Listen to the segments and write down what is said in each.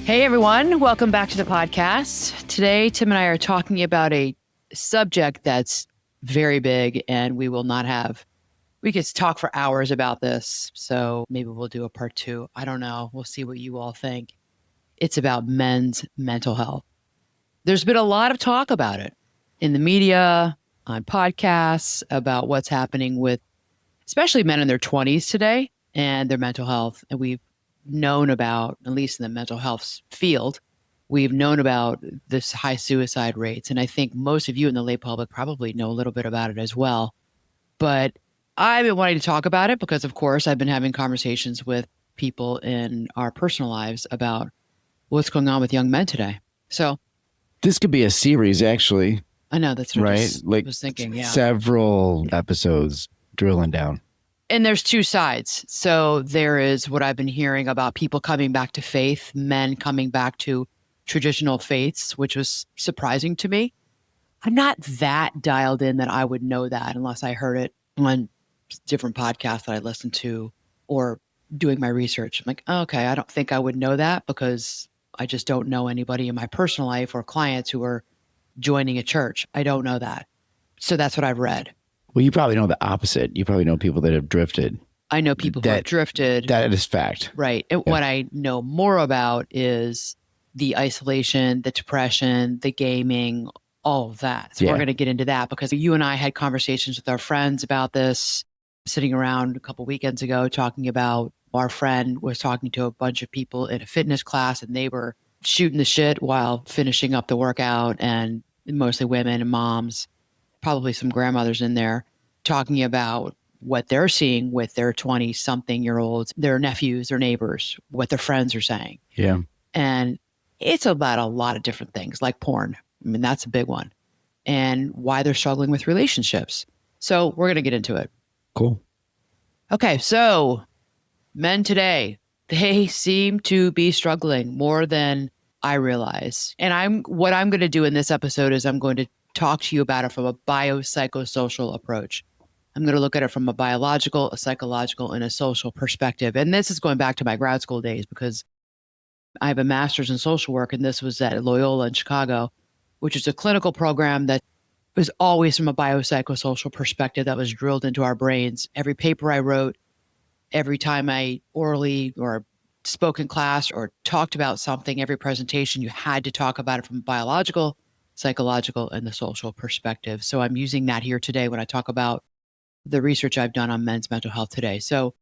Hey, everyone. Welcome back to the podcast. Today, Tim and I are talking about a subject that's very big, and we could talk for hours about this. So maybe we'll do a part two. I don't know. We'll see what you all think. It's about men's mental health. There's been a lot of talk about it in the media, on podcasts, about what's happening with especially men in their 20s today and their mental health. And we've known about, at least in the mental health field, we've known about this high suicide rates. And I think most of you in the lay public probably know a little bit about it as well. But I've been wanting to talk about it because, of course, I've been having conversations with people in our personal lives about what's going on with young men today. So this could be a series, actually. I know that's what right? I was thinking. Yeah, several episodes drilling down. And there's two sides. So there is what I've been hearing about people coming back to faith, men coming back to traditional faiths, which was surprising to me. I'm not that dialed in that I would know that unless I heard it on different podcasts that I listened to or doing my research. I'm like, oh, okay, I don't think I would know that because I just don't know anybody in my personal life or clients who are joining a church. I don't know that. So that's what I've read. Well, you probably know the opposite. You probably know people that have drifted. I know people who have drifted. That is fact. Right. And what I know more about is the isolation, the depression, the gaming, all of that. So we're going to get into that because you and I had conversations with our friends about this, sitting around a couple weekends ago, talking about our friend was talking to a bunch of people in a fitness class and they were shooting the shit while finishing up the workout, and mostly women and moms, probably some grandmothers in there, talking about what they're seeing with their 20-something-year-olds, their nephews, their neighbors, what their friends are saying. Yeah. And it's about a lot of different things, like porn. I mean, that's a big one. And why they're struggling with relationships. So we're going to get into it. Cool. Okay, so men today, they seem to be struggling more than I realize. And what I'm going to do in this episode is I'm going to talk to you about it from a biopsychosocial approach. I'm going to look at it from a biological, a psychological, and a social perspective. And this is going back to my grad school days because I have a master's in social work, and this was at Loyola in Chicago, which is a clinical program that was always from a biopsychosocial perspective that was drilled into our brains. Every paper I wrote, every time I orally or spoke in class or talked about something, every presentation, you had to talk about it from a biological, psychological, and the social perspective. So I'm using that here today when I talk about the research I've done on men's mental health today. So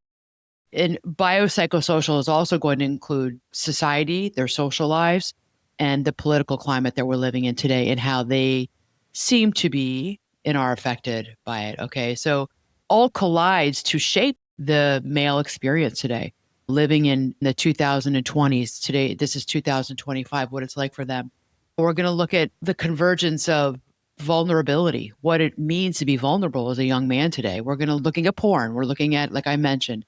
in biopsychosocial is also going to include society, their social lives, and the political climate that we're living in today and how they seem to be and are affected by it. Okay. So all collides to shape the male experience today. Living in the 2020s today, this is 2025, what it's like for them. We're going to look at the convergence of vulnerability, what it means to be vulnerable as a young man today. We're going to looking at porn. We're looking at, like I mentioned,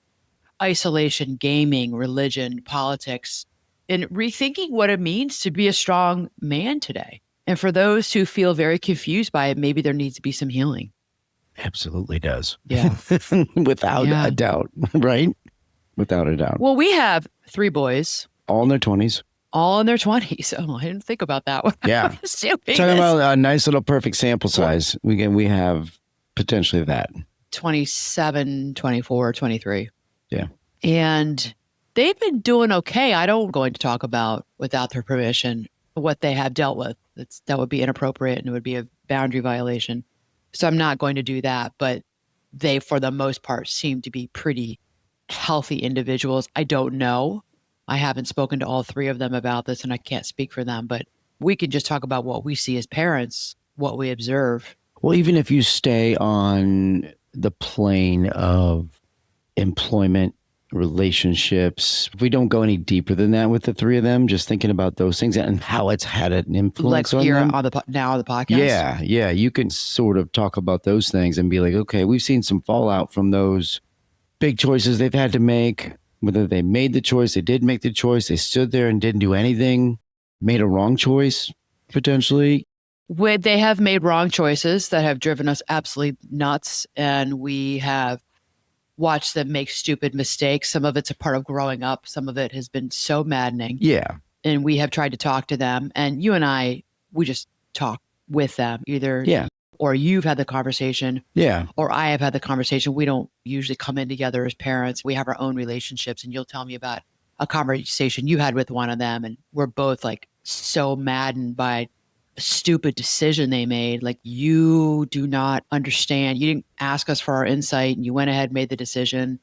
isolation, gaming, religion, politics, and rethinking what it means to be a strong man today. And for those who feel very confused by it, maybe there needs to be some healing. Absolutely does. Yeah. Without a doubt, right? Without a doubt. Well, we have 3 boys. All in their 20s. All in their 20s. Oh, I didn't think about that one. Yeah. Talking about a nice little perfect sample size. We have potentially that. 27, 24, 23. Yeah. And they've been doing okay. I don't going to talk about, without their permission, what they have dealt with. That would be inappropriate and it would be a boundary violation. So I'm not going to do that. But they, for the most part, seem to be pretty healthy individuals. I don't know. I haven't spoken to all 3 of them about this and I can't speak for them, but we can just talk about what we see as parents, what we observe. Well, even if you stay on the plane of employment, relationships, if we don't go any deeper than that with the 3 of them, just thinking about those things and how it's had an influence like on here them. on the podcast. Yeah. You can sort of talk about those things and be like, okay, we've seen some fallout from those big choices they've had to make. Whether they made the choice, they did make the choice, they stood there and didn't do anything, made a wrong choice, potentially. They have made wrong choices that have driven us absolutely nuts, and we have watched them make stupid mistakes. Some of it's a part of growing up. Some of it has been so maddening. Yeah. and we have tried to talk to them. And you and I, we just talk with them either. Yeah. Or you've had the conversation. Yeah. Or I have had the conversation. We don't usually come in together as parents. We have our own relationships, and you'll tell me about a conversation you had with one of them. And we're both like so maddened by a stupid decision they made. Like, you do not understand. You didn't ask us for our insight, and you went ahead and made the decision.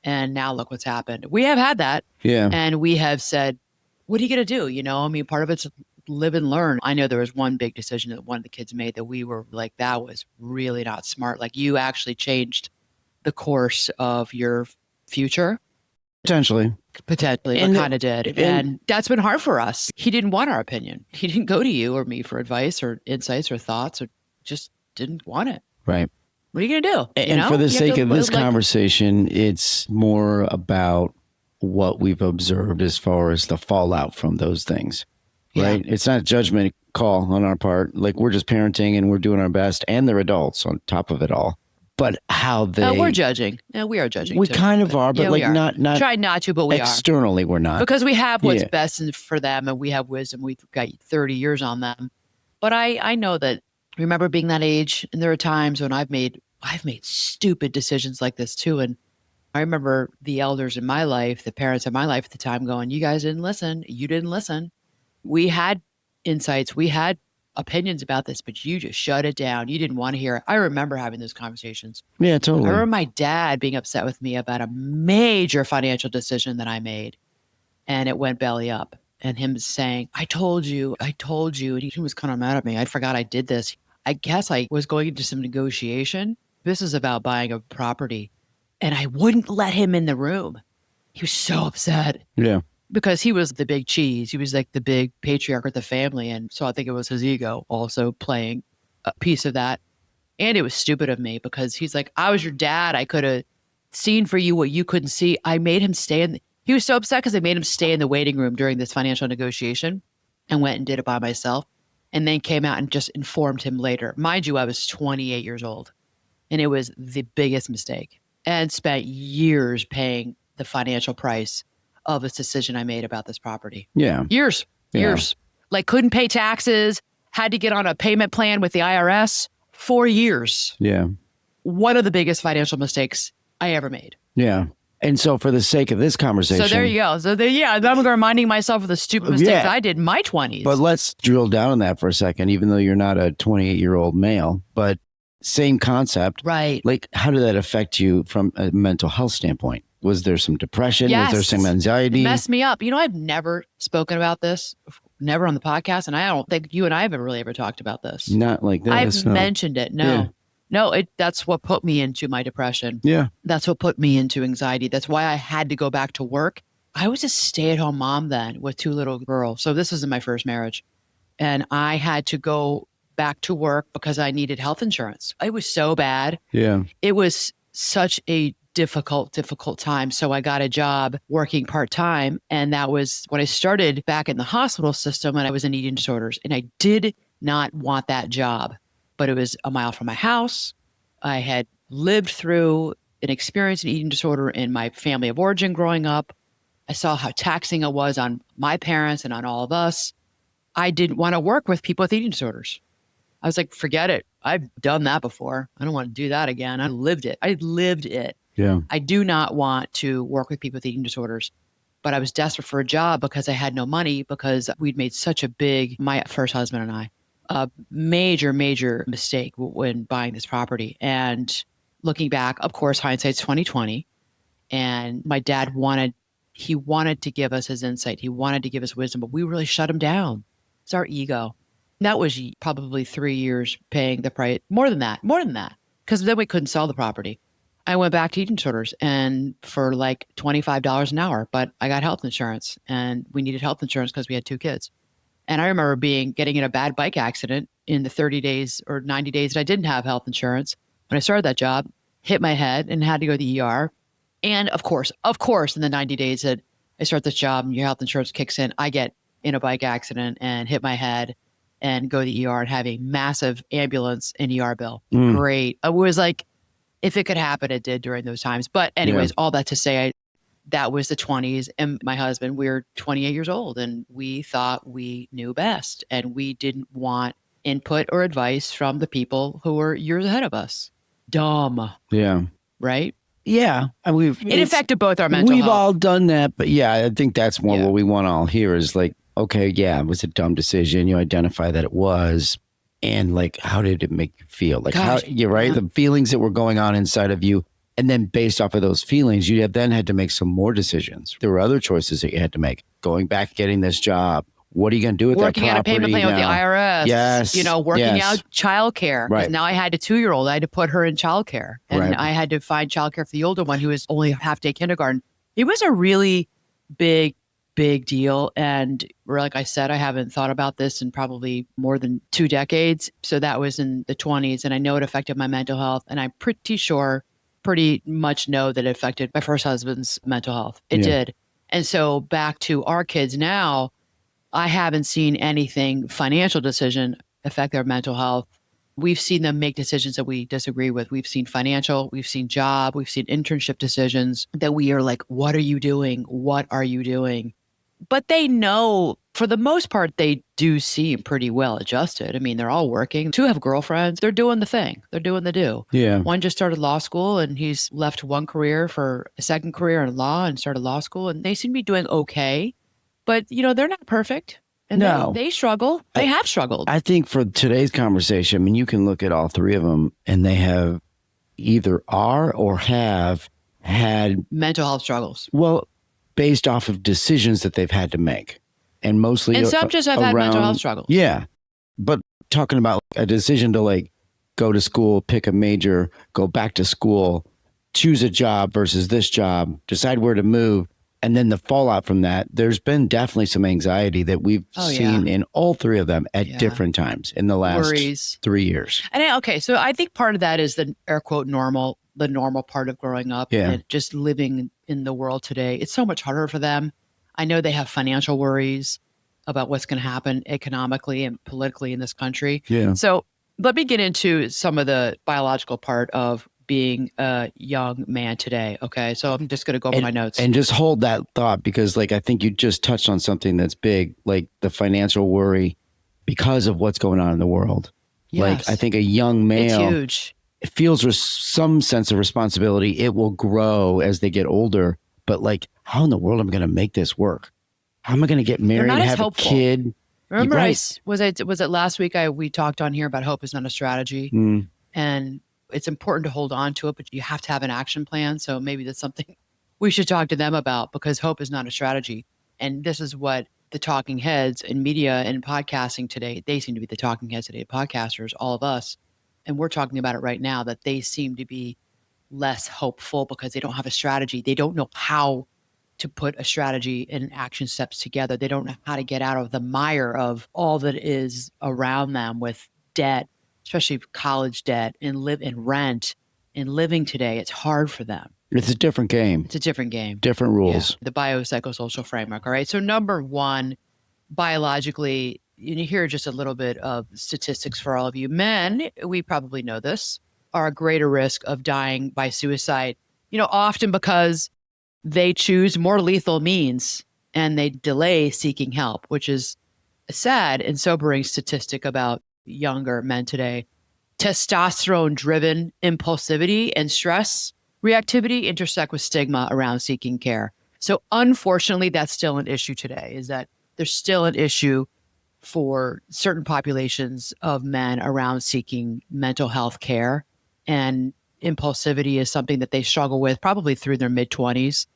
And now look what's happened. We have had that. Yeah. And we have said, what are you going to do? You know, I mean, part of it's live and learn. I know there was one big decision that one of the kids made that we were like, that was really not smart. Like, you actually changed the course of your future. Potentially. Potentially, kind of did. And that's been hard for us. He didn't want our opinion. He didn't go to you or me for advice or insights or thoughts, or just didn't want it. Right. What are you going to do? And for the sake of this conversation, it's more about what we've observed as far as the fallout from those things, right? Yeah. It's not a judgment call on our part. Like, we're just parenting and we're doing our best, and they're adults on top of it all. But how they... we're judging. We are judging. We too, kind of are, but yeah, like not... Try not to, but we externally, we're not. Because we have what's best for them, and we have wisdom. We've got 30 years on them. But I know that, remember being that age, and there are times when I've made stupid decisions like this too. And I remember the elders in my life, the parents in my life at the time going, you guys didn't listen. You didn't listen. We had insights. We had opinions about this, but you just shut it down. You didn't want to hear it. I remember having those conversations. Yeah, totally. I remember my dad being upset with me about a major financial decision that I made, and it went belly up. And him saying, I told you. And he was kind of mad at me. I forgot I did this. I guess I was going into some negotiation. This is about buying a property. And I wouldn't let him in the room. He was so upset. Yeah. Because he was the big cheese. He was like the big patriarch of the family. And so I think it was his ego also playing a piece of that. And it was stupid of me because he's like, I was your dad. I could have seen for you what you couldn't see. I made him stay he was so upset because I made him stay in the waiting room during this financial negotiation and went and did it by myself. And then came out and just informed him later. Mind you, I was 28 years old. And it was the biggest mistake, and spent years paying the financial price of this decision I made about this property. Yeah. Years. Like, couldn't pay taxes, had to get on a payment plan with the IRS for years. Yeah. One of the biggest financial mistakes I ever made. Yeah. And so for the sake of this conversation. So there you go. So I'm reminding myself of the stupid mistakes I did in my 20s. But let's drill down on that for a second, even though you're not a 28-year-old male, but same concept. Right. Like, how did that affect you from a mental health standpoint? Was there some depression? Yes. Was there some anxiety? It messed me up. You know, I've never spoken about this, never on the podcast. And I don't think you and I have really ever talked about this. Not like this. I've mentioned it. No. Yeah. No, that's what put me into my depression. Yeah. That's what put me into anxiety. That's why I had to go back to work. I was a stay-at-home mom then with 2 little girls. So this was in my first marriage. And I had to go back to work because I needed health insurance. It was so bad. Yeah. It was such a difficult time. So I got a job working part-time. And that was when I started back in the hospital system, and I was in eating disorders. And I did not want that job. But it was a mile from my house. I had lived through an experience in eating disorder in my family of origin growing up. I saw how taxing it was on my parents and on all of us. I didn't want to work with people with eating disorders. I was like, forget it. I've done that before. I don't want to do that again. I lived it. Yeah. I do not want to work with people with eating disorders. But I was desperate for a job because I had no money, because we'd made such my first husband and I, a major mistake when buying this property. And looking back, of course, hindsight's 2020. And my dad wanted to give us his insight. He wanted to give us wisdom, but we really shut him down. It's our ego. And that was probably 3 years paying the price, more than that, because then we couldn't sell the property. I went back to eating disorders, and for like $25 an hour, but I got health insurance, and we needed health insurance because we had 2 kids. And I remember getting in a bad bike accident in the 30 days or 90 days that I didn't have health insurance. When I started that job, hit my head and had to go to the ER. And of course, in the 90 days that I start this job and your health insurance kicks in, I get in a bike accident and hit my head and go to the ER and have a massive ambulance and ER bill. Great. I was like, if it could happen, it did during those times. But anyways, all that to say, that was the 20s. And my husband, we were 28 years old and we thought we knew best. And we didn't want input or advice from the people who were years ahead of us. Dumb. Yeah. Right? Yeah. And It affected both our mental we've health. all done that. But yeah, I think that's more what we want to all hear is like, okay, yeah, it was a dumb decision. You identify that it was. And like, how did it make you feel? Like, how you're right. The feelings that were going on inside of you. And then based off of those feelings, you then had to make some more decisions. There were other choices that you had to make. Going back, getting this job. What are you going to do with that property? Working out a payment plan with the IRS. Yes. You know, working out childcare. Right. Now I had a 2-year-old. I had to put her in childcare. And I had to find childcare for the older one who was only half-day kindergarten. It was a really big deal. And like I said, I haven't thought about this in probably more than 2 decades. So that was in the 20s. And I know it affected my mental health. And I'm pretty much know that it affected my first husband's mental health. It did. And so back to our kids now, I haven't seen anything financial decision affect their mental health. We've seen them make decisions that we disagree with. We've seen financial, we've seen job, we've seen internship decisions that we are like, what are you doing? What are you doing? But they know, for the most part, they do seem pretty well adjusted. I mean, they're all working. 2 have girlfriends. They're doing the thing. They're doing the do. Yeah. One just started law school and he's left one career for a second career in law and started law school. And they seem to be doing okay. But, you know, they're not perfect. And they struggle. They have struggled. I think for today's conversation, I mean, you can look at all 3 of them and they have either are or have had mental health struggles. Well, based off of decisions that they've had to make. And mostly and some just have had mental health struggles. Yeah. But talking about a decision to like go to school, pick a major, go back to school, choose a job versus this job, decide where to move. And then the fallout from that, there's been definitely some anxiety that we've seen in all 3 of them at different times in the last 3 years. And so I think part of that is the air quote the normal part of growing up and just living in the world today. It's so much harder for them. I know they have financial worries about what's going to happen economically and politically in this country. Yeah. So let me get into some of the biological part of being a young man today. Okay. So I'm just going to go over my notes. And just hold that thought because like, I think you just touched on something that's big, like the financial worry because of what's going on in the world. Yes. Like I think a young male, it's huge. It feels some sense of responsibility. It will grow as they get older, but like, how in the world am I going to make this work? How am I going to get married and have a kid? Remember, was it last week we talked on here about hope is not a strategy, and it's important to hold on to it, but you have to have an action plan. So maybe that's something we should talk to them about because hope is not a strategy. And this is what the talking heads in media and podcasting today, they seem to be the talking heads today, podcasters, all of us. And we're talking about it right now that they seem to be less hopeful because they don't have a strategy. They don't know how to put a strategy and action steps together. They don't know how to get out of the mire of all that is around them with debt, especially college debt and live in rent and living today. It's hard for them. It's a different game. It's a different game. Different rules. Yeah. The biopsychosocial framework. All right. So number 1, biologically, here are just a little bit of statistics for all of you. Men, we probably know this, are a greater risk of dying by suicide, often because they choose more lethal means and they delay seeking help, which is a sad and sobering statistic about younger men today. Testosterone-driven impulsivity and stress reactivity intersect with stigma around seeking care. So unfortunately, that's still an issue today, is that there's still an issue for certain populations of men around seeking mental health care. And impulsivity is something that they struggle with probably through their mid-20s.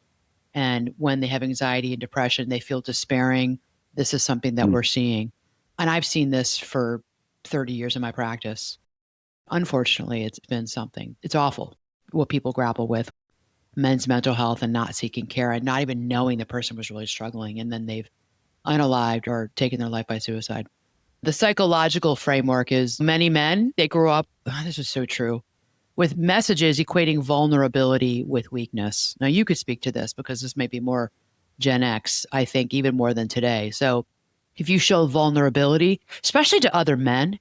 And when they have anxiety and depression, they feel despairing. This is something that we're seeing. And I've seen this for 30 years in my practice. Unfortunately, it's been something. It's awful what people grapple with. Men's mental health and not seeking care and not even knowing the person was really struggling. And then they've unalived or taken their life by suicide. The psychological framework is many men, they grow up, this is so true, with messages equating vulnerability with weakness. Now, you could speak to this because this may be more Gen X, I think, even more than today. So if you show vulnerability, especially to other men,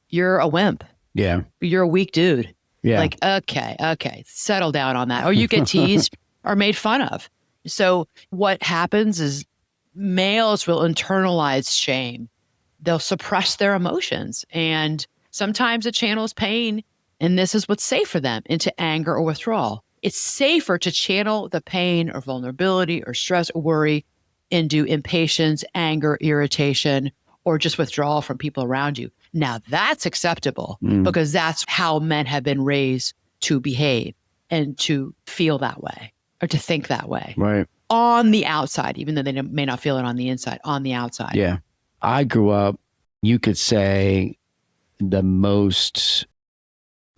you're a wimp. Yeah. You're a weak dude. Yeah. Like, okay, settle down on that. Or you get teased or made fun of. So what happens is males will internalize shame. They'll suppress their emotions. And sometimes it channels pain. And this is what's safe for them into anger or withdrawal. It's safer to channel the pain or vulnerability or stress or worry into impatience, anger, irritation, or just withdrawal from people around you. Now that's acceptable because that's how men have been raised to behave and to feel that way or to think that way. Right. On the outside, even though they may not feel it on the inside, on the outside. Yeah. I grew up, you could say the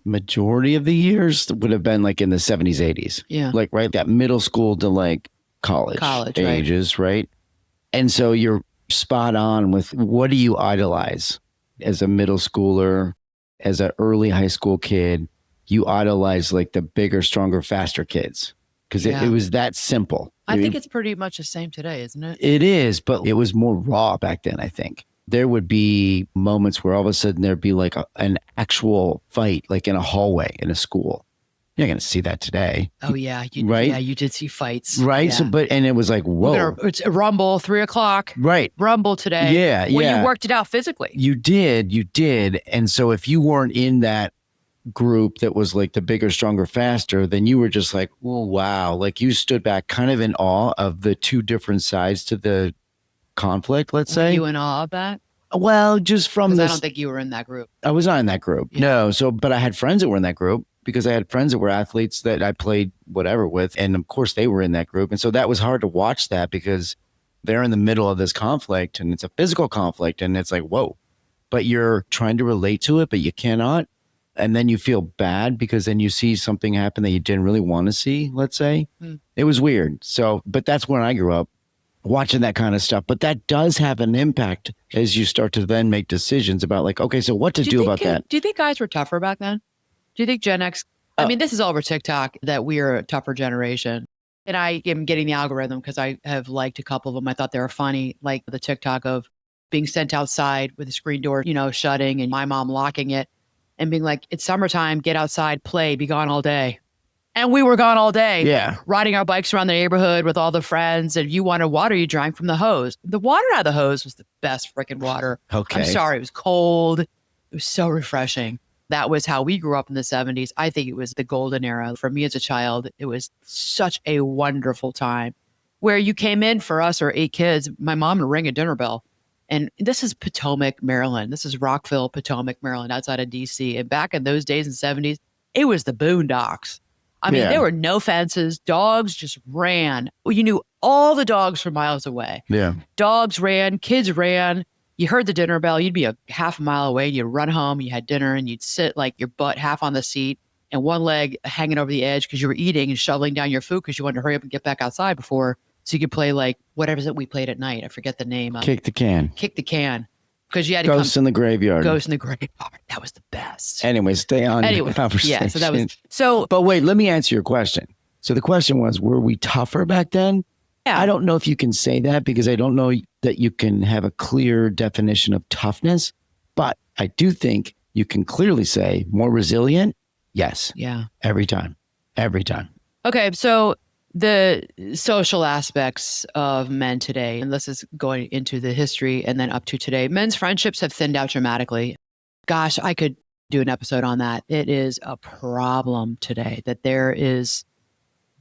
majority of the years would have been like in the 70s, 80s. Yeah. Like, right, that middle school to like college ages, right? And so you're spot on with what do you idolize as a middle schooler, as an early high school kid? You idolize like the bigger, stronger, faster kids because it was that simple. I think it's pretty much the same today, isn't it? It is, but it was more raw back then, I think. There would be moments where all of a sudden there'd be like an actual fight, like in a hallway in a school. You're not going to see that today. Oh, yeah. Right? Yeah, you did see fights. Right? Yeah. So, and it was like, whoa. It's a rumble, 3:00. Right. Rumble today. Yeah, Well, you worked it out physically. You did. And so if you weren't in that group that was like the bigger, stronger, faster, then you were just like, oh, wow. Like you stood back kind of in awe of the two different sides to the conflict, let's say. Were you in awe of that? Well, just from this. I don't think you were in that group. I was not in that group. Yeah. No. So, but I had friends that were in that group because I had friends that were athletes that I played whatever with. And of course they were in that group. And so that was hard to watch that because they're in the middle of this conflict and it's a physical conflict. And it's like, whoa, but you're trying to relate to it, but you cannot. And then you feel bad because then you see something happen that you didn't really want to see, let's say. It was weird. So, but that's when I grew up watching that kind of stuff. But that does have an impact as you start to then make decisions about like, okay, so what to do about that? Do you think guys were tougher back then? Do you think Gen X, I mean, this is all over TikTok that we are a tougher generation. And I am getting the algorithm because I have liked a couple of them. I thought they were funny, like the TikTok of being sent outside with the screen door, shutting and my mom locking it and being like, it's summertime, get outside, play, be gone all day. And we were gone all day. Yeah. Riding our bikes around the neighborhood with all the friends. And you wanted water, you drank from the hose. The water out of the hose was the best freaking water. Okay. I'm sorry. It was cold. It was so refreshing. That was how we grew up in the 70s. I think it was the golden era. For me as a child, it was such a wonderful time where you came in for us or 8 kids. My mom would ring a dinner bell. And this is Potomac, Maryland. This is Rockville, Potomac, Maryland, outside of DC. And back in those days in the 70s, it was the boondocks. I mean, there were no fences. Dogs just ran. Well, you knew all the dogs from miles away. Yeah. Dogs ran, kids ran. You heard the dinner bell. You'd be a half a mile away. You'd run home. You had dinner and you'd sit like your butt half on the seat and one leg hanging over the edge because you were eating and shoveling down your food because you wanted to hurry up and get back outside before. So you could play like whatever it we played at night. I forget the name. Kick the can. Kick the can. Because you had to Ghosts in the Graveyard. Ghosts in the Graveyard. That was the best. Anyway, stay on the conversation. Yeah, so that was But wait, let me answer your question. So the question was, were we tougher back then? Yeah. I don't know if you can say that because I don't know that you can have a clear definition of toughness, but I do think you can clearly say more resilient. Yes. Yeah. Every time. Every time. Okay, so the social aspects of men today, and this is going into the history and then up to today, men's friendships have thinned out dramatically. Gosh, I could do an episode on that. It is a problem today that there is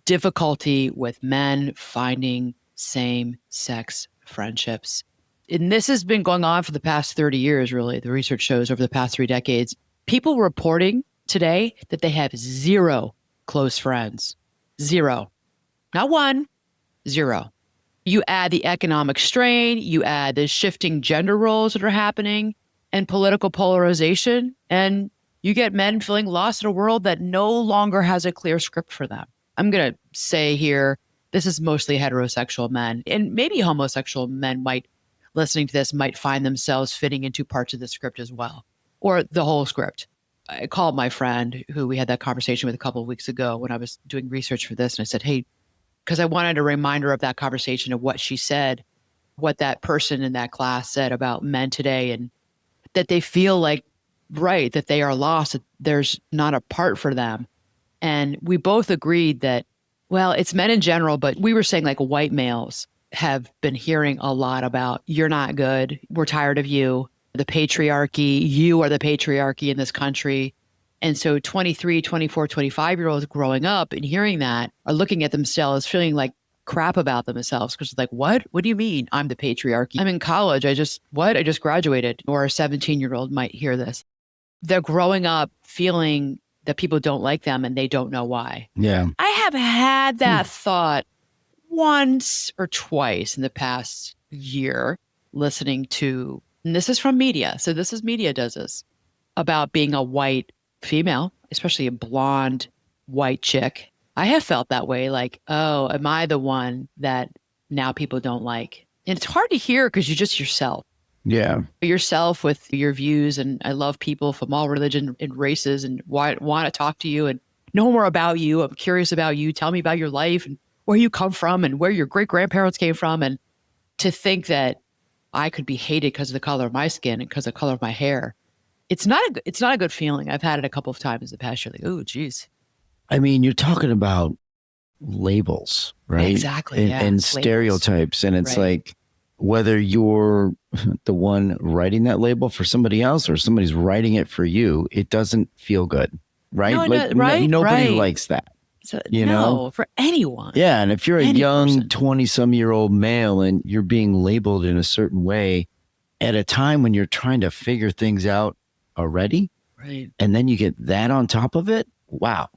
difficulty with men finding same-sex friendships. And this has been going on for the past 30 years, really. The research shows over the past 3 decades, people reporting today that they have 0 close friends. 0. Not 1, 0. You add the economic strain, you add the shifting gender roles that are happening and political polarization, and you get men feeling lost in a world that no longer has a clear script for them. I'm going to say here, this is mostly heterosexual men, and maybe homosexual men listening to this, might find themselves fitting into parts of the script as well, or the whole script. I called my friend who we had that conversation with a couple of weeks ago when I was doing research for this, and I said, hey, because I wanted a reminder of that conversation of what she said, what that person in that class said about men today, and that they feel like, right, that they are lost, that there's not a part for them. And we both agreed that Well, it's men in general, but we were saying like white males have been hearing a lot about you're not good. We're tired of you. The patriarchy, you are the patriarchy in this country. And so 23, 24, 25-year-olds growing up and hearing that are looking at themselves, feeling like crap about themselves because it's like, what? What do you mean I'm the patriarchy? I'm in college. I just graduated. Or a 17-year-old might hear this. They're growing up feeling that people don't like them and they don't know why. Yeah. I have had that thought once or twice in the past year listening to, and this is from media. So this is media does this about being a white female, especially a blonde white chick. I have felt that way. Like, oh, am I the one that now people don't like? And it's hard to hear because you're just yourself. Yeah. Yourself with your views. And I love people from all religion and races and want to talk to you and know more about you. I'm curious about you. Tell me about your life and where you come from and where your great grandparents came from. And to think that I could be hated because of the color of my skin and because of the color of my hair. It's not a good feeling. I've had it a couple of times in the past year. Like, oh, geez. I mean, you're talking about labels, right? Exactly. And, Yeah. and Labels. stereotypes. And it's Right. like, whether you're the one writing that label for somebody else or somebody's writing it for you, it doesn't feel good, right? No, like right, nobody right. likes that. So, You no, know? for anyone. Yeah. And if you're a Any young person. 20-some-year-old male and you're being labeled in a certain way at a time when you're trying to figure things out already, Right. and then you get that on top of it, wow,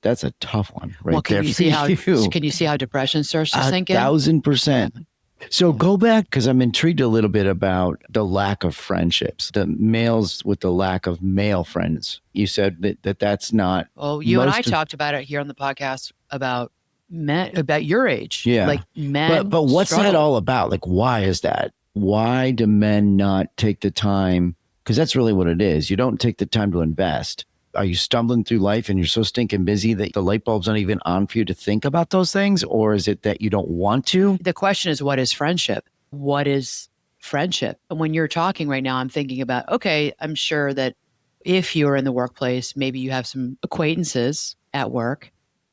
that's a tough one right Well, there can you for you. Can you see how depression starts to sink in? 1,000%. So go back, because I'm intrigued a little bit about the lack of friendships, the males with the lack of male friends. You said that's not. Oh, you and I most of- talked about it here on the podcast about men, about your age. Yeah. Like men. But what's that struggle. all about? Like, why is that? Why do men not take the time? Because that's really what it is. You don't take the time to invest. Are you stumbling through life and you're so stinking busy that the light bulb's not even on for you to think about those things? Or is it that you don't want to? The question is, what is friendship? What is friendship? And when you're talking right now, I'm thinking about, okay, I'm sure that if you're in the workplace, maybe you have some acquaintances at work.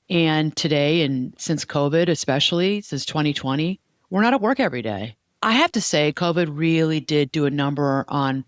And today, and since COVID, especially since 2020, we're not at work every day. I have to say, COVID really did do a number on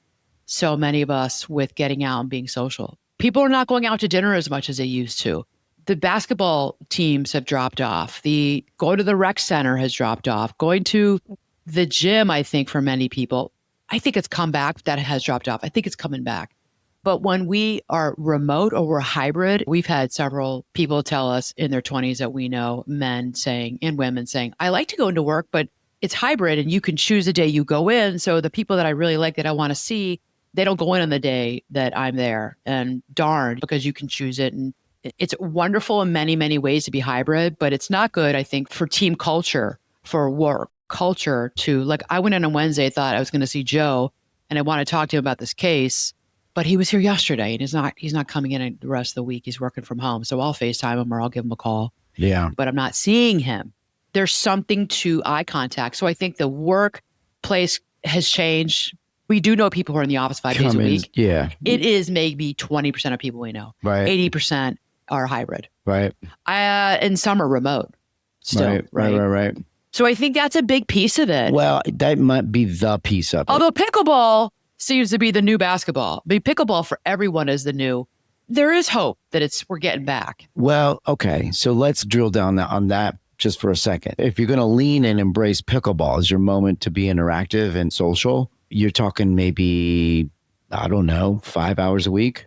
so many of us with getting out and being social. People are not going out to dinner as much as they used to. The basketball teams have dropped off. The going to the rec center has dropped off. Going to the gym, I think for many people, I think it's come back. That has dropped off. I think it's coming back. But when we are remote or we're hybrid, we've had several people tell us in their 20s that we know, men saying and women saying, I like to go into work, but it's hybrid and you can choose the day you go in. So the people that I really like that I want to see, they don't go in on the day that I'm there. And darn, because you can choose it. And it's wonderful in many, many ways to be hybrid, but it's not good, I think, for team culture, for work culture to, like, I went in on Wednesday, thought I was going to see Joe and I want to talk to him about this case, but he was here yesterday and he's not coming in the rest of the week. He's working from home. So I'll FaceTime him or I'll give him a call. Yeah. But I'm not seeing him. There's something to eye contact. So I think the workplace has changed. We do know people who are in the office 5 days a week. Yeah. It is maybe 20% of people we know. Right. 80% are hybrid. Right. And some are remote still. Right. So I think that's a big piece of it. Well, that might be the piece of it. Although pickleball seems to be the new basketball. I mean, pickleball for everyone is the new. There is hope that we're getting back. Well, okay. So let's drill down on that just for a second. If you're going to lean and embrace pickleball as your moment to be interactive and social, you're talking maybe, I don't know, 5 hours a week.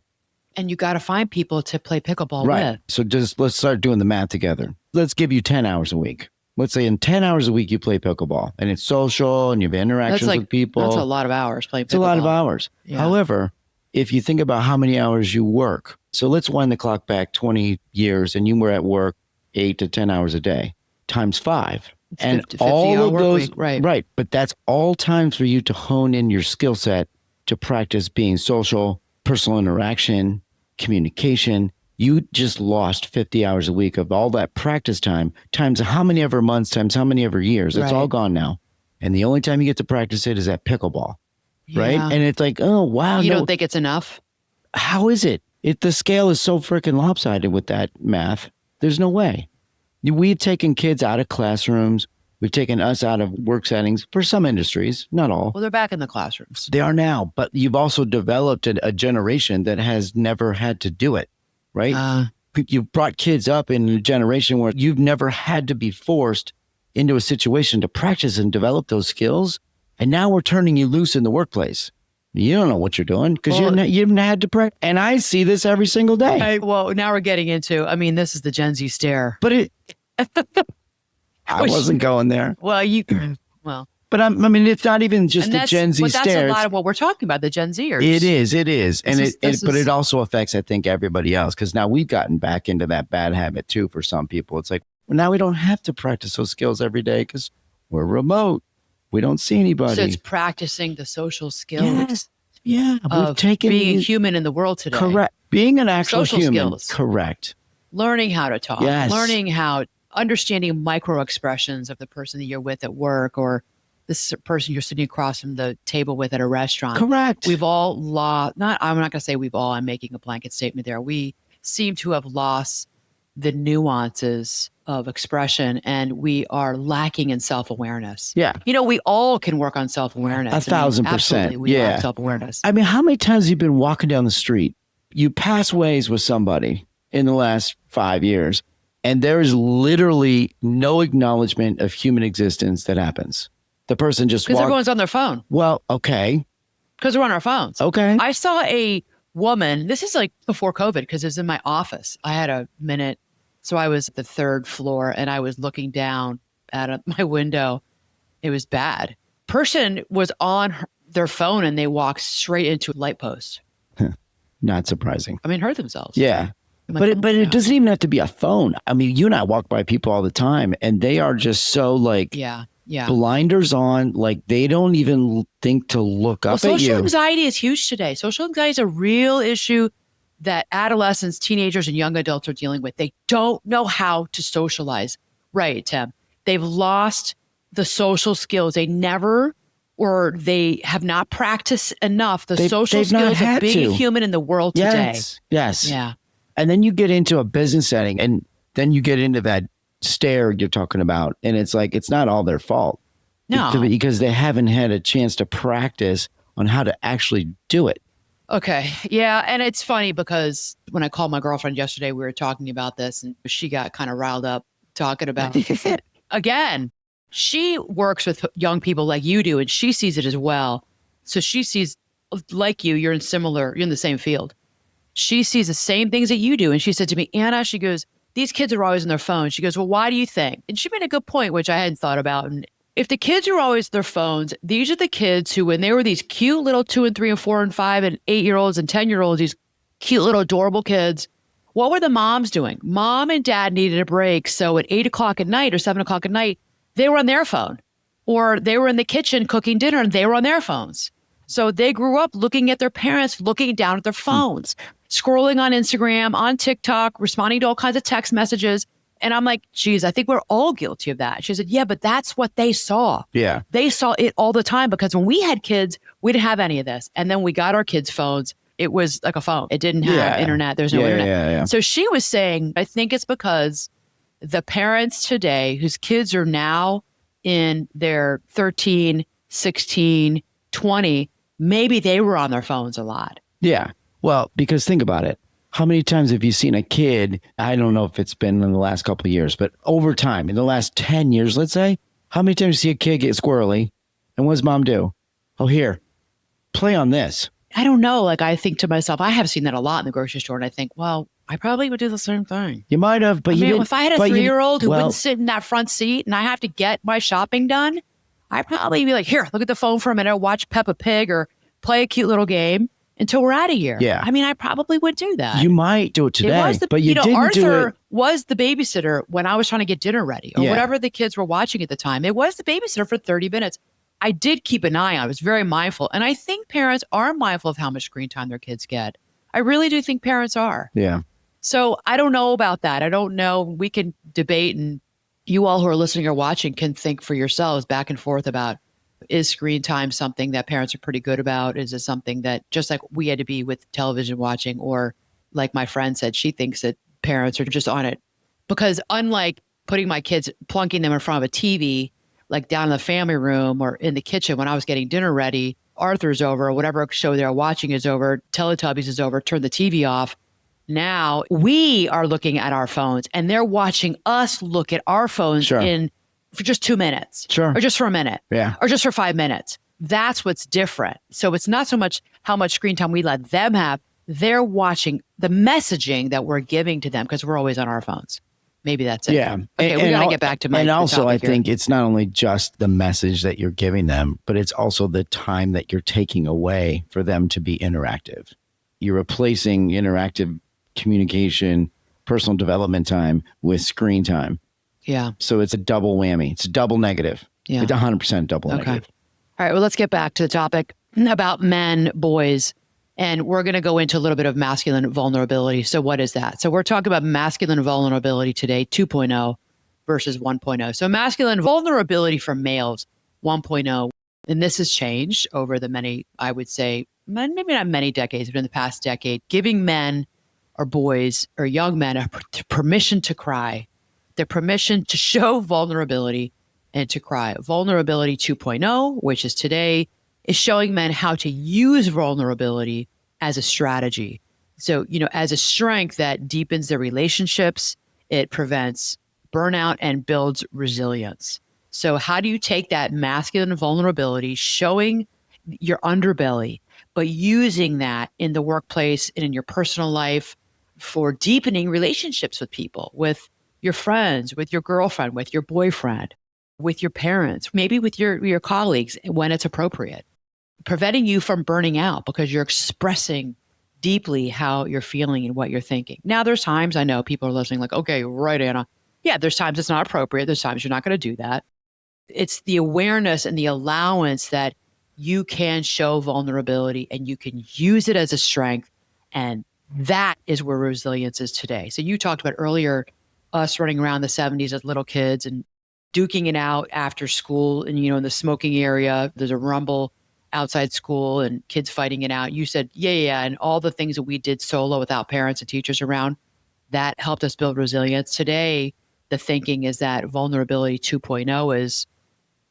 And you got to find people to play pickleball Right. with. So let's start doing the math together. Let's give you 10 hours a week. Let's say in 10 hours a week, you play pickleball and it's social and you have interactions with people. That's a lot of hours playing pickleball. It's a lot of hours. Yeah. However, if you think about how many hours you work, so let's wind the clock back 20 years and you were at work 8 to 10 hours a day times 5. It's and 50 all hour of work those, week, right. Right. But that's all times for you to hone in your skill set to practice being social, personal interaction, communication. You just lost 50 hours a week of all that practice time times how many ever months, times how many ever years. It's all gone now. And the only time you get to practice it is at pickleball. Yeah. Right. And it's like, oh, wow. You don't think it's enough? How is it? The scale is so freaking lopsided with that math. There's no way. We've taken kids out of classrooms. We've taken us out of work settings for some industries, not all. Well, they're back in the classrooms. They are now, but you've also developed a generation that has never had to do it, right? You've brought kids up in a generation where you've never had to be forced into a situation to practice and develop those skills. And now we're turning you loose in the workplace. You don't know what you're doing because you haven't had to practice. And I see this every single day. Well, now we're getting into, this is the Gen Z stare. But I wasn't going there. Well, but it's not even just the Gen Z stare. That's a lot of what we're talking about, the Gen Zers. It is. And but it also affects, I think, everybody else. Because now we've gotten back into that bad habit too for some people. It's like, well, now we don't have to practice those skills every day because we're remote. We don't see anybody. So it's practicing the social skills. Yes. Yeah. Of being a human in the world today. Correct. Being an actual social human. Skills. Correct. Learning how to talk. Yes. Learning how, understanding micro expressions of the person that you're with at work or this person you're sitting across from the table with at a restaurant. Correct. We've all lost, I'm not going to say we've all, I'm making a blanket statement there. We seem to have lost the nuances of expression and we are lacking in self-awareness. Yeah. We all can work on self-awareness. 1,000%. Absolutely, we lack self-awareness. How many times have you been walking down the street? You pass ways with somebody in the last 5 years, and there is literally no acknowledgement of human existence that happens. The person just because everyone's on their phone. Well, okay. Because we're on our phones. Okay. I saw a woman, this is like before COVID, because it was in my office. I had a minute. So I was at the third floor and I was looking down at my window. It was bad. Person was on their phone and they walked straight into a light post. Not surprising. Hurt themselves. Yeah. But it doesn't even have to be a phone. You and I walk by people all the time and they are just so blinders on, like they don't even think to look up at you. Social anxiety is huge today. Social anxiety is a real issue that adolescents, teenagers, and young adults are dealing with. They don't know how to socialize. Right, Tim. They've lost the social skills. They have not practiced enough the social skills of being a human in the world today. Yes. Yeah. And then you get into a business setting and then you get into that stare you're talking about. And it's like, it's not all their fault. No. Because they haven't had a chance to practice on how to actually do it. Okay. Yeah. And it's funny because when I called my girlfriend yesterday, we were talking about this and she got kind of riled up talking about it. Again, she works with young people like you do, and she sees it as well. So she sees, like you're in the same field. She sees the same things that you do. And she said to me, Anna, she goes, these kids are always on their phone. She goes, well, why do you think? And she made a good point, which I hadn't thought about. And if the kids are always on their phones, these are the kids who, when they were these cute little 2 and 3 and 4 and 5 and 8-year-olds and 10-year-olds, these cute little adorable kids, what were the moms doing? Mom and dad needed a break. So at 8 o'clock at night or 7 o'clock at night, they were on their phone, or they were in the kitchen cooking dinner and they were on their phones. So they grew up looking at their parents, looking down at their phones, scrolling on Instagram, on TikTok, responding to all kinds of text messages. And I'm like, geez, I think we're all guilty of that. She said, yeah, but that's what they saw. Yeah. They saw it all the time because when we had kids, we didn't have any of this. And then we got our kids' phones. It was like a phone. It didn't have internet. There's no internet. Yeah. So she was saying, I think it's because the parents today whose kids are now in their 13, 16, 20, maybe they were on their phones a lot. Yeah. Well, because think about it. How many times have you seen a kid? I don't know if it's been in the last couple of years, but over time, in the last 10 years, let's say, how many times do you see a kid get squirrely? And what does mom do? Oh, here, play on this. I don't know. Like, I think to myself, I have seen that a lot in the grocery store. And I think, well, I probably would do the same thing. You might have, but you didn't. If I had a 3-year-old who wouldn't sit in that front seat and I have to get my shopping done, I'd probably be like, here, look at the phone for a minute, watch Peppa Pig or play a cute little game until we're out of here. Yeah. I probably would do that. You might do it today, but you didn't Arthur do it. Was the babysitter when I was trying to get dinner ready or whatever the kids were watching at the time. It was the babysitter for 30 minutes. I did keep an eye on it. I was very mindful. And I think parents are mindful of how much screen time their kids get. I really do think parents are. Yeah. So I don't know about that. I don't know. We can debate, and you all who are listening or watching can think for yourselves back and forth about, is screen time something that parents are pretty good about? Is it something that, just like we had to be with television watching, or like my friend said, she thinks that parents are just on it because unlike putting my kids, plunking them in front of a TV, like down in the family room or in the kitchen when I was getting dinner ready. Arthur's over, or whatever show they're watching is over, Teletubbies is over, turn the TV off. Now we are looking at our phones and they're watching us look at our phones for just 2 minutes. Sure. Or just for a minute. Yeah. Or just for 5 minutes. That's what's different. So it's not so much how much screen time we let them have. They're watching the messaging that we're giving to them because we're always on our phones. Maybe that's it. Yeah. Okay, we got to get back to my And also, I think here. it's not only just the message that you're giving them, but it's also the time that you're taking away for them to be interactive. You're replacing interactive communication, personal development time with screen time. Yeah. So it's a double whammy. It's a double negative. Yeah. It's 100% double negative. All right. Well, let's get back to the topic about men, boys, and we're going to go into a little bit of masculine vulnerability. So what is that? So we're talking about masculine vulnerability today, 2.0 versus 1.0. So masculine vulnerability for males, 1.0. And this has changed over the many, I would say, maybe not many decades, but in the past decade, giving men or boys or young men a permission to cry, their permission to show vulnerability and to cry. Vulnerability 2.0, which is today, is showing men how to use vulnerability as a strategy. So, as a strength that deepens their relationships, it prevents burnout and builds resilience. So how do you take that masculine vulnerability, showing your underbelly, but using that in the workplace and in your personal life for deepening relationships with people, with your friends, with your girlfriend, with your boyfriend, with your parents, maybe with your colleagues when it's appropriate, preventing you from burning out because you're expressing deeply how you're feeling and what you're thinking. Now, there's times I know people are listening like, okay, right, Anna. Yeah, there's times it's not appropriate. There's times you're not going to do that. It's the awareness and the allowance that you can show vulnerability and you can use it as a strength. And that is where resilience is today. So you talked about earlier us running around the 70s as little kids and duking it out after school and, in the smoking area, there's a rumble outside school and kids fighting it out. You said, yeah. And all the things that we did solo without parents and teachers around, that helped us build resilience. Today, the thinking is that vulnerability 2.0 is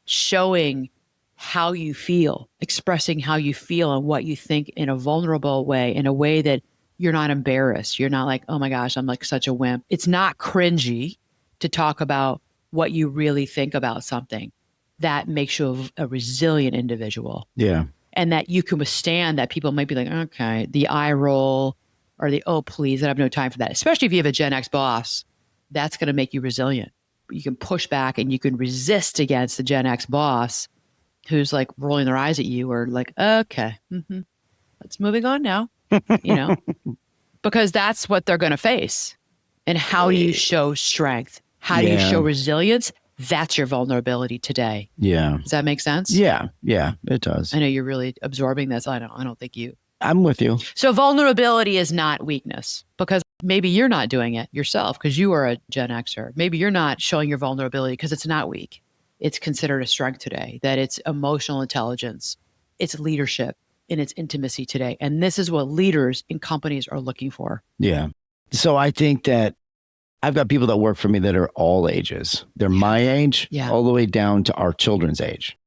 showing how you feel, expressing how you feel and what you think in a vulnerable way, in a way that you're not embarrassed. You're not like, oh my gosh, I'm like such a wimp. It's not cringy to talk about what you really think about something. That makes you a resilient individual. Yeah. And that you can withstand that people might be like, okay, the eye roll or the, oh, please, I have no time for that. Especially if you have a Gen X boss, that's going to make you resilient. You can push back and you can resist against the Gen X boss who's like rolling their eyes at you or like, okay, let's moving on now, because that's what they're going to face. And how do you show strength? How do you show resilience? That's your vulnerability today. Yeah. Does that make sense? Yeah, it does. I know you're really absorbing this. I don't think you. I'm with you. So vulnerability is not weakness because maybe you're not doing it yourself because you are a Gen Xer. Maybe you're not showing your vulnerability because it's not weak. It's considered a strength today, that it's emotional intelligence, it's leadership, and it's intimacy today. And this is what leaders in companies are looking for. Yeah. So I think that I've got people that work for me that are all ages. They're my age, all the way down to our children's age.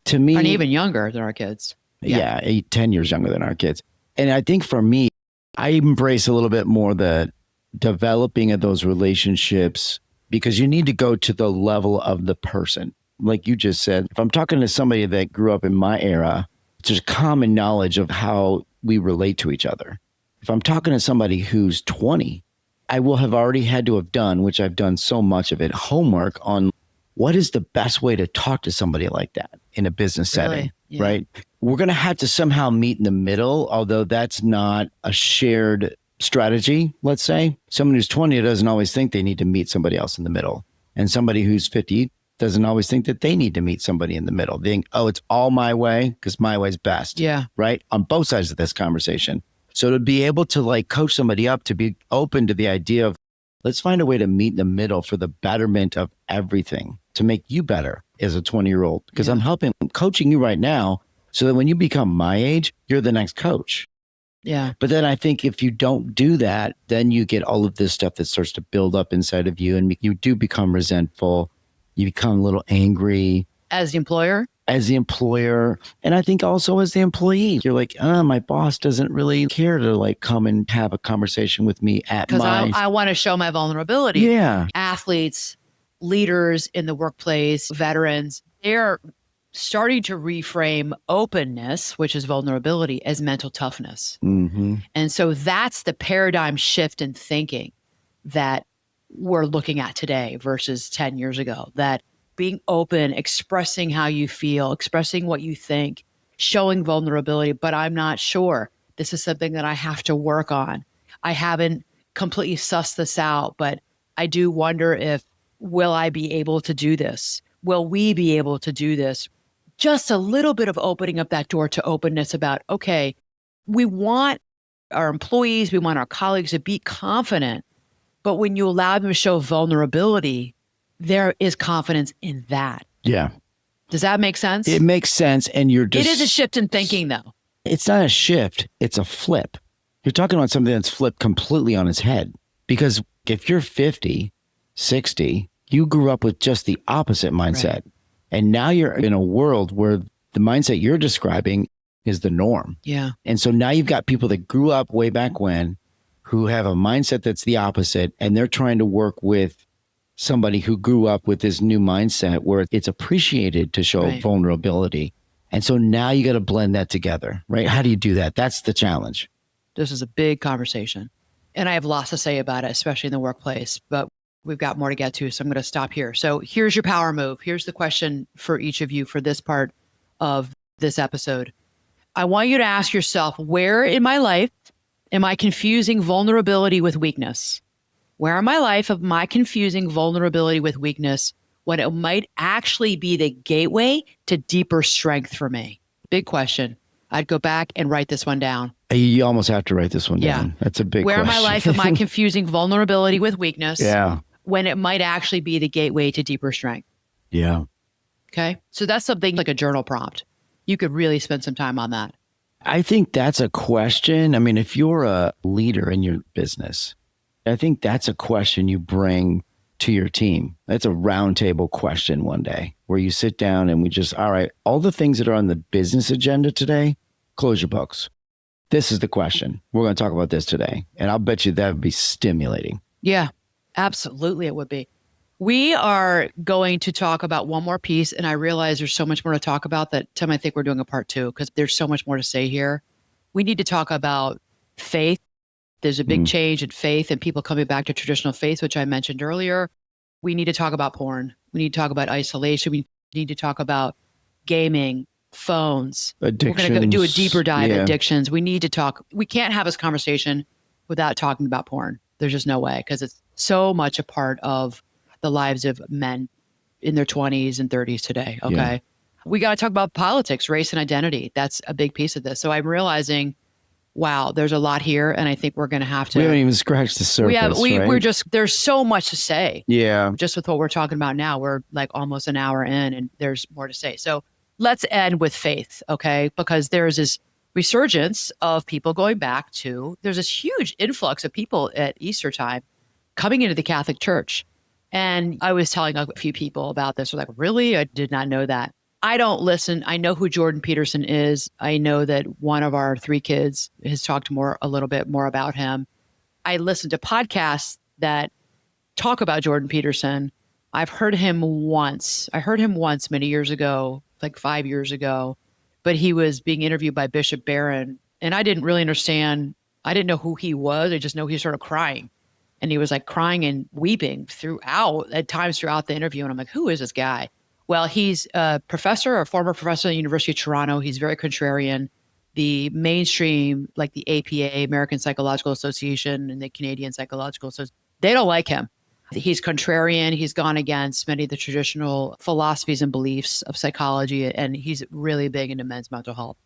To me, and even younger than our kids. Yeah, 10 years younger than our kids. And I think for me, I embrace a little bit more the developing of those relationships because you need to go to the level of the person. Like you just said, if I'm talking to somebody that grew up in my era, it's just common knowledge of how we relate to each other. If I'm talking to somebody who's 20, I will have already had to have done, which I've done so much of it, homework on what is the best way to talk to somebody like that in a business setting, right? We're going to have to somehow meet in the middle, although that's not a shared strategy, let's say. Someone who's 20 doesn't always think they need to meet somebody else in the middle. And somebody who's 50 doesn't always think that they need to meet somebody in the middle. They think, oh, it's all my way because my way's best. Yeah. Right? On both sides of this conversation. So to be able to like coach somebody up, to be open to the idea of let's find a way to meet in the middle for the betterment of everything, to make you better as a 20-year-old. Because I'm coaching you right now so that when you become my age, you're the next coach. Yeah. But then I think if you don't do that, then you get all of this stuff that starts to build up inside of you, and you do become resentful. You become a little angry As the employer? as the employer. And I think also as the employee, you're like, my boss doesn't really care to like come and have a conversation with me at Because my. I want to show my vulnerability. Yeah. Athletes, leaders in the workplace, veterans, they're starting to reframe openness, which is vulnerability, as mental toughness. Mm-hmm. And so that's the paradigm shift in thinking that we're looking at today versus 10 years ago. That being open, expressing how you feel, expressing what you think, showing vulnerability, but I'm not sure. This is something that I have to work on. I haven't completely sussed this out, but I do wonder if, will I be able to do this? Will we be able to do this? Just a little bit of opening up that door to openness about, okay, we want our employees, we want our colleagues to be confident, but when you allow them to show vulnerability, there is confidence in that. Yeah. Does that make sense? It makes sense. And you're just. It is a shift in thinking, though. It's not a shift, it's a flip. You're talking about something that's flipped completely on its head. Because if you're 50, 60, you grew up with just the opposite mindset. Right. And now you're in a world where the mindset you're describing is the norm. Yeah. And so now you've got people that grew up way back when who have a mindset that's the opposite, and they're trying to work with somebody who grew up with this new mindset where it's appreciated to show Right. vulnerability. And so now you got to blend that together, right? How do you do that? That's the challenge. This is a big conversation. And I have lots to say about it, especially in the workplace, but we've got more to get to. So I'm going to stop here. So here's your power move. Here's the question for each of you for this part of this episode. I want you to ask yourself, where in my life am I confusing vulnerability with weakness? Where in my life am I confusing vulnerability with weakness when it might actually be the gateway to deeper strength for me? Big question. I'd go back and write this one down. You almost have to write this one down. That's a big question. Where in my life am I confusing vulnerability with weakness? Yeah. When it might actually be the gateway to deeper strength. Yeah. Okay. So that's something like a journal prompt. You could really spend some time on that. I think that's a question. I mean, if you're a leader in your business, I think that's a question you bring to your team. That's a roundtable question one day where you sit down and we just, all right, all the things that are on the business agenda today, close your books. This is the question. We're going to talk about this today. And I'll bet you that would be stimulating. Yeah, absolutely it would be. We are going to talk about one more piece, and I realize there's so much more to talk about that, Tim, I think we're doing a part 2 because there's so much more to say here. We need to talk about faith. There's a big change in faith and people coming back to traditional faith, which I mentioned earlier. We need to talk about porn. We need to talk about isolation. We need to talk about gaming, phones. Addictions. We're going to do a deeper dive, yeah. Addictions. We need to talk. We can't have this conversation without talking about porn. There's just no way because it's so much a part of the lives of men in their 20s and 30s today. Okay. Yeah. We got to talk about politics, race, and identity. That's a big piece of this. So I'm realizing, wow, there's a lot here. And I think we're going to have to. We haven't even scratched the surface. We're just, there's so much to say. Yeah. Just with what we're talking about now, we're like almost an hour in and there's more to say. So let's end with faith. Okay. Because there's this resurgence of people going back to, there's this huge influx of people at Easter time coming into the Catholic Church. And I was telling a few people about this. They're like, really? I did not know that. I don't listen. I know who Jordan Peterson is. I know that one of our 3 kids has talked a little bit more about him. I listen to podcasts that talk about Jordan Peterson. I've heard him once. I heard him once many years ago, like 5 years ago, but he was being interviewed by Bishop Barron. And I didn't really understand. I didn't know who he was. I just know he started crying. And he was like crying and weeping at times throughout the interview. And I'm like, who is this guy? Well, he's a former professor at the University of Toronto. He's very contrarian. The mainstream, like the APA, American Psychological Association, and the Canadian Psychological Association, they don't like him. He's contrarian. He's gone against many of the traditional philosophies and beliefs of psychology, and he's really big into men's mental health.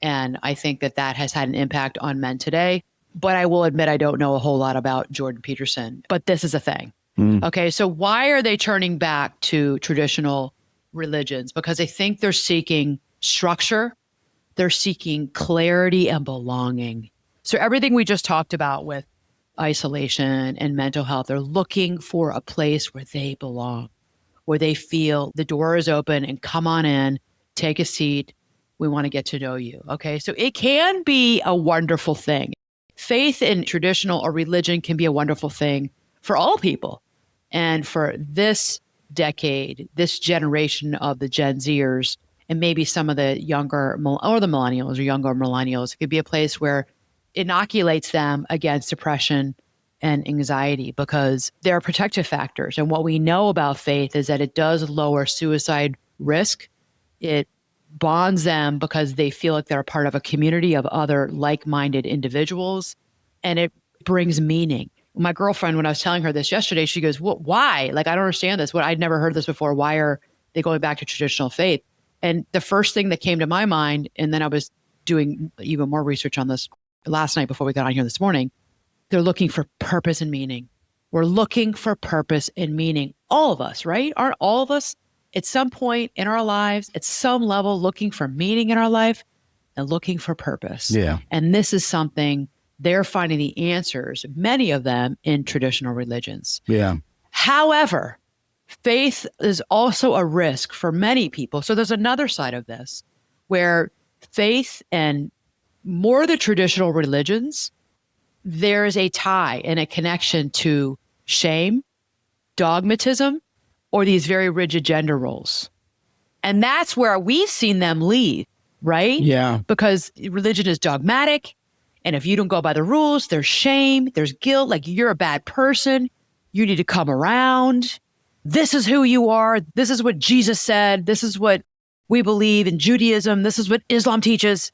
And I think that has had an impact on men today. But I will admit I don't know a whole lot about Jordan Peterson, but this is a thing. Okay, so why are they turning back to traditional religions? Because I think they're seeking structure, they're seeking clarity and belonging. So everything we just talked about with isolation and mental health, they're looking for a place where they belong, where they feel the door is open and come on in, take a seat. We want to get to know you. Okay. So it can be a wonderful thing. Faith in traditional or religion can be a wonderful thing for all people. And for this decade, this generation of the Gen Zers, and maybe some of the younger or the millennials or younger millennials, it could be a place where it inoculates them against depression and anxiety because there are protective factors. And what we know about faith is that it does lower suicide risk. It bonds them because they feel like they're a part of a community of other like-minded individuals, and it brings meaning. My girlfriend, when I was telling her this yesterday, she goes, "What? Why? Like, I don't understand this. I'd never heard this before. Why are they going back to traditional faith?" And the first thing that came to my mind, and then I was doing even more research on this last night before we got on here this morning, they're looking for purpose and meaning. We're looking for purpose and meaning. All of us, right? Aren't all of us at some point in our lives, at some level, looking for meaning in our life and looking for purpose? Yeah. And this is something they're finding the answers, many of them in traditional religions. Yeah. However, faith is also a risk for many people. So there's another side of this where faith and more the traditional religions, there is a tie and a connection to shame, dogmatism, or these very rigid gender roles. And that's where we've seen them leave, right? Yeah. Because religion is dogmatic. And if you don't go by the rules, there's shame, there's guilt, like you're a bad person. You need to come around. This is who you are. This is what Jesus said. This is what we believe in Judaism. This is what Islam teaches.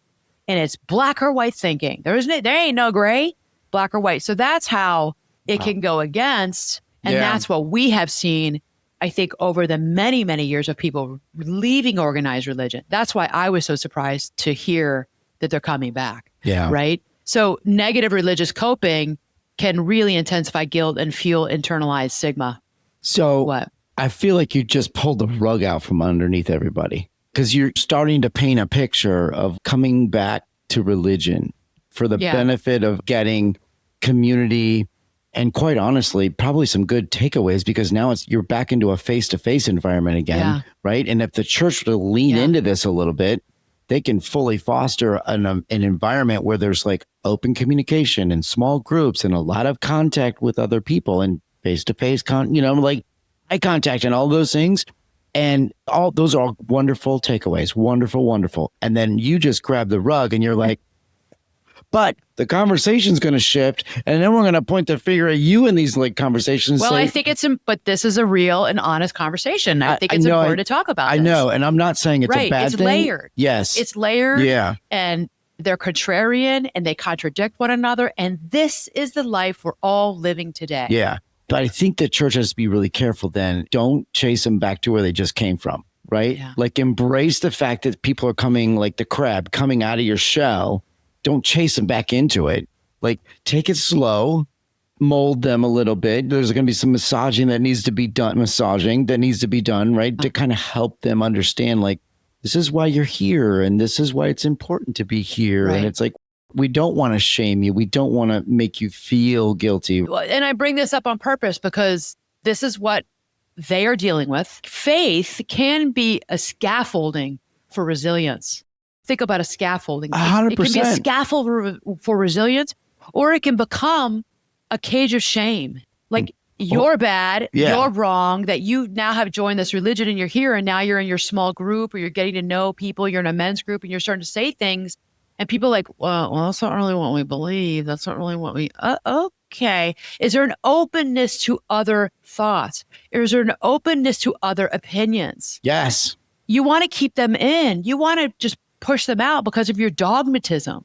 And it's black or white thinking. There ain't no gray, black or white. So that's how it can go against. And that's what we have seen, I think, over the many, many years of people leaving organized religion. That's why I was so surprised to hear that they're coming back. Yeah. Right? So negative religious coping can really intensify guilt and fuel internalized stigma. So What? I feel like you just pulled the rug out from underneath everybody because you're starting to paint a picture of coming back to religion for the benefit of getting community and, quite honestly, probably some good takeaways because now you're back into a face-to-face environment again, right? And if the church were to lean into this a little bit, they can fully foster an environment where there's like open communication and small groups and a lot of contact with other people and face-to-face, like eye contact and all those things. And all those are all wonderful takeaways. Wonderful, wonderful. And then you just grab the rug and you're like, but the conversation's going to shift. And then we're going to point the finger at you in these like conversations. Well, I think but this is a real and honest conversation. I think it's important to talk about this. I know. And I'm not saying it's a bad it's thing. Layered. Yes. It's layered. Yeah. And they're contrarian and they contradict one another. And this is the life we're all living today. Yeah. But I think the church has to be really careful then. Don't chase them back to where they just came from, right? Yeah. Like embrace the fact that people are coming like the crab coming out of your shell. Don't chase them back into it. Like take it slow, mold them a little bit. There's going to be some massaging that needs to be done, right? To kind of help them understand like, this is why you're here and this is why it's important to be here. Right. And it's like, we don't want to shame you. We don't want to make you feel guilty. And I bring this up on purpose because this is what they are dealing with. Faith can be a scaffolding for resilience. Think about a scaffolding. 100%. It can be a scaffold for resilience, or it can become a cage of shame. Like you're bad, you're wrong, that you now have joined this religion and you're here and now you're in your small group or you're getting to know people, you're in a men's group and you're starting to say things. And people are like, well, that's not really what we believe. That's not really what we, okay. Is there an openness to other thoughts? Is there an openness to other opinions? Yes. You want to keep them in. You want to just push them out because of your dogmatism.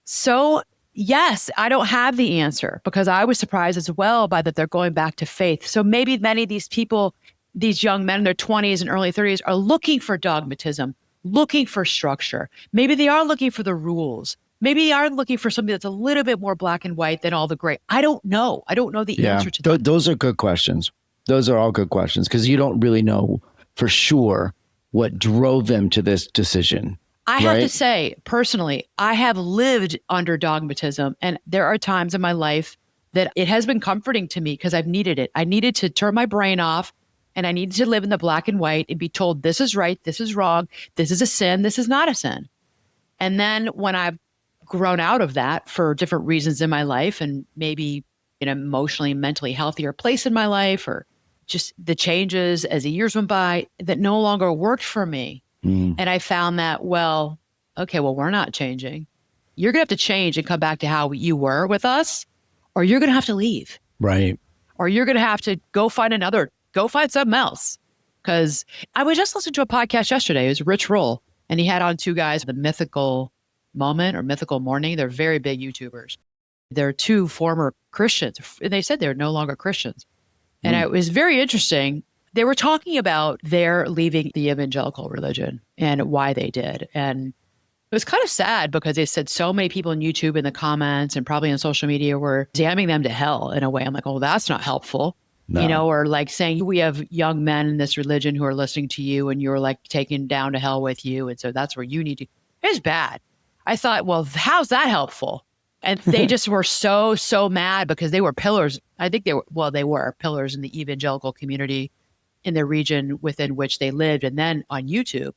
So yes, I don't have the answer because I was surprised as well by that they're going back to faith. So maybe many of these people, these young men in their 20s and early 30s are looking for dogmatism, looking for structure. Maybe they are looking for the rules. Maybe they are looking for something that's a little bit more black and white than all the gray. I don't know. I don't know the answer to that. Those are good questions. Those are all good questions because you don't really know for sure what drove them to this decision. I have to Right. say, personally, I have lived under dogmatism. And there are times in my life that it has been comforting to me because I've needed it. I needed to turn my brain off and I needed to live in the black and white and be told this is right, this is wrong, this is a sin, this is not a sin. And then when I've grown out of that for different reasons in my life and maybe in an emotionally and mentally healthier place in my life or just the changes as the years went by that no longer worked for me. And I found that, well, okay, well, we're not changing. You're going to have to change and come back to how you were with us, or you're going to have to leave, Right. or you're going to have to go find something else. Because I was just listening to a podcast yesterday. It was Rich Roll, and he had on two guys, the Mythical Moment or Mythical Morning. They're very big YouTubers. They're two former Christians, and they said they're no longer Christians. And it was very interesting. They were talking about their leaving the evangelical religion and why they did. And it was kind of sad because they said so many people on YouTube in the comments and probably on social media were damning them to hell in a way. I'm like, oh, that's not helpful. No. Or like saying we have young men in this religion who are listening to you and you're like taken down to hell with you. And so that's where you need to. It's bad. I thought, well, how's that helpful? And they just were so mad because they were pillars. I think they were pillars in the evangelical community in the region within which they lived. And then on YouTube.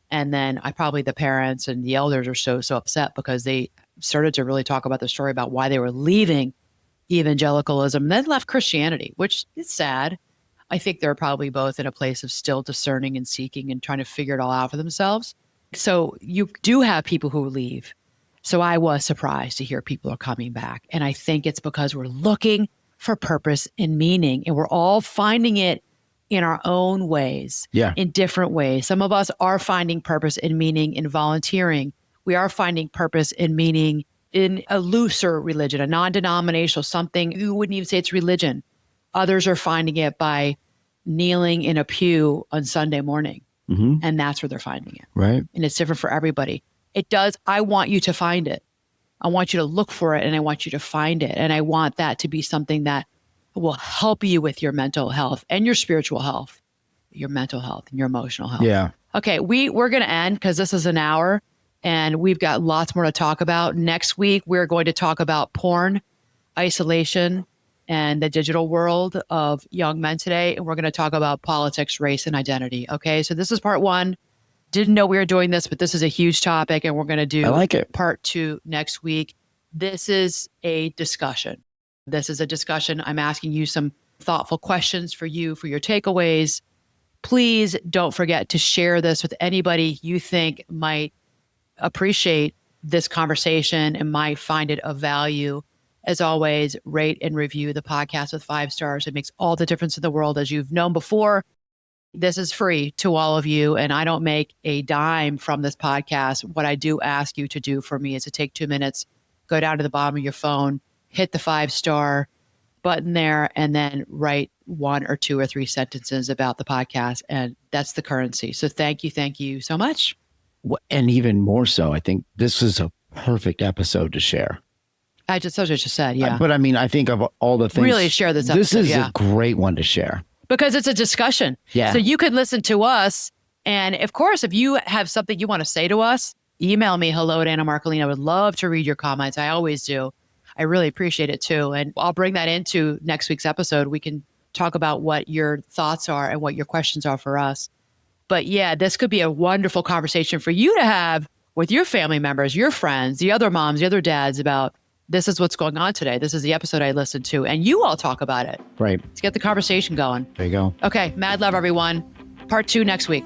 And then the parents and the elders are so upset because they started to really talk about the story about why they were leaving evangelicalism and then left Christianity, which is sad. I think they're probably both in a place of still discerning and seeking and trying to figure it all out for themselves. So you do have people who leave. So I was surprised to hear people are coming back. And I think it's because we're looking for purpose and meaning, and we're all finding it in our own ways, in different ways. Some of us are finding purpose and meaning in volunteering. We are finding purpose and meaning in a looser religion, a non-denominational, something you wouldn't even say it's religion. Others are finding it by kneeling in a pew on Sunday morning. And that's where they're finding it. Right. And it's different for everybody. I want you to find it. I want you to look for it and I want you to find it. And I want that to be something that will help you with your mental health and your spiritual health, your mental health and your emotional health. Yeah. Okay, we're going to end because this is an hour and we've got lots more to talk about. Next week, we're going to talk about porn, isolation, and the digital world of young men today. And we're going to talk about politics, race, and identity. Okay, so this is part one. Didn't know we were doing this, but this is a huge topic and we're going to do part two next week. This is a discussion. I'm asking you some thoughtful questions for your takeaways. Please don't forget to share this with anybody you think might appreciate this conversation and might find it of value. As always, rate and review the podcast with 5 stars. It makes all the difference in the world. As you've known before, this is free to all of you, and I don't make a dime from this podcast. What I do ask you to do for me is to take 2 minutes, go down to the bottom of your phone, hit the 5-star button there, and then write 1 or 2 or 3 sentences about the podcast. And that's the currency. So thank you so much. And even more so, I think this is a perfect episode to share. I just said, yeah. But I mean, I think of all the things. Really share this episode. This is a great one to share. Because it's a discussion. Yeah. So you could listen to us. And of course, if you have something you want to say to us, email me, hello@AnnaMarcolina. I would love to read your comments. I always do. I really appreciate it too. And I'll bring that into next week's episode. We can talk about what your thoughts are and what your questions are for us. But yeah, this could be a wonderful conversation for you to have with your family members, your friends, the other moms, the other dads about this is what's going on today. This is the episode I listened to. And you all talk about it. Right. Let's get the conversation going. There you go. Okay. Mad love, everyone. Part 2 next week.